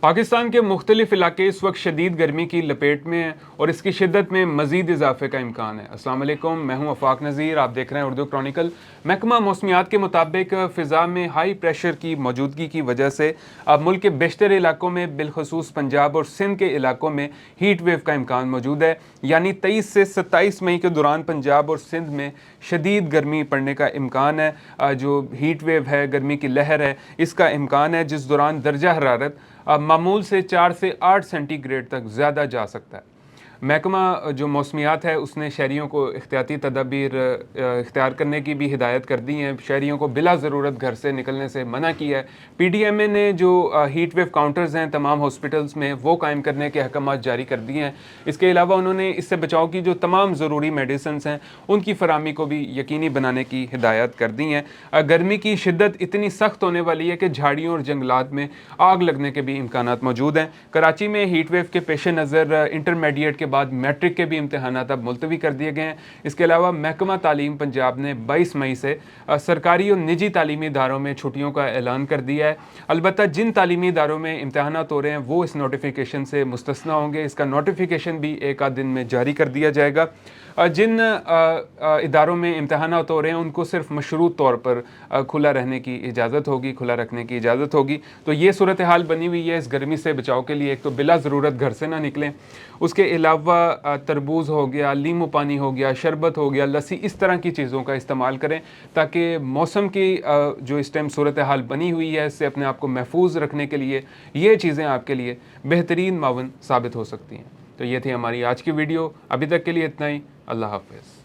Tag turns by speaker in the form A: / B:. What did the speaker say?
A: पाकिस्तान के मुख्तलिफ इलाके इस वक्त शदीद गर्मी की लपेट में हैं और इसकी शिद्दत में मज़ीद इजाफे का इम्कान है। अस्सलाम वालेकुम, मैं हूं अफाक नज़ीर, आप देख रहे हैं उर्दू क्रॉनिकल। महकमा मौसमियात के मुताबिक फ़िज़ा में हाई प्रेशर की मौजूदगी की वजह से अब मुल्क के बेशतर इलाकों में बिलखसूस पंजाब और सिंध के इलाकों में हीट वेव का इम्कान मौजूद है। यानी 23 से 27 मई के दौरान पंजाब और सिंध में शदीद गर्मी पड़ने का इम्कान है। जो हीट वेव है, गर्मी की लहर है, इसका इम्कान है, जिस दौरान दर्जा हरारत मामूल से 4 से 8 सेंटीग्रेड तक ज़्यादा जा सकता है। महकमा जो मौसमियात है उसने शहरियों को एहतियाती तदाबीर इख्तियार करने की भी हिदायत कर दी हैं। शहरियों को बिला ज़रूरत घर से निकलने से मना किया है। PDMA ने जो हीट वेव काउंटर्स हैं तमाम हॉस्पिटल्स में, वो कायम करने के अहकामात जारी कर दिए हैं। इसके अलावा उन्होंने इससे बचाव की जो तमाम ज़रूरी मेडिसिन्स हैं उनकी फराहमी को भी यकीनी बनाने की हिदायत कर दी हैं। गर्मी की शिद्दत इतनी सख्त होने वाली है कि झाड़ियों और जंगलात में आग लगने के भी इम्कानात मौजूद हैं। कराची में हीट वेव के पेश नज़र इंटरमीडिएट के बाद मैट्रिक के भी इम्तहानात अब मुलतवी कर दिए गए हैं। इसके अलावा महकमा तालीम पंजाब ने 22 मई से सरकारी और निजी तालीमी इदारों में छुट्टियों का ऐलान कर दिया है। अलबत्ता जिन तालीमी इदारों में इम्तहानात हो रहे हैं वो इस नोटिफिकेशन से मुस्तस्ना होंगे। इसका नोटिफिकेशन भी एक आध दिन में जारी कर दिया जाएगा। जिन इदारों में इम्तहानात हो रहे हैं उनको सिर्फ मशरूत तौर पर खुला रहने की इजाज़त होगी, खुला रखने की इजाज़त होगी। तो ये सूरत हाल बनी हुई है इस गर्मी से बचाव के लिए। एक तो बिला ज़रूरत घर से ना निकलें, उसके अलावा तरबूज हो गया, लीमू पानी हो गया, शरबत हो गया, लस्सी, इस तरह की चीज़ों का इस्तेमाल करें ताकि मौसम की जो इस टाइम सूरत हाल बनी हुई है इससे अपने आप को महफूज रखने के लिए ये चीज़ें आपके लिए बेहतरीन मावन साबित हो सकती हैं। तो ये थी हमारी आज की वीडियो। अभी तक के लिए इतना ही। अल्लाह हाफ़िज़।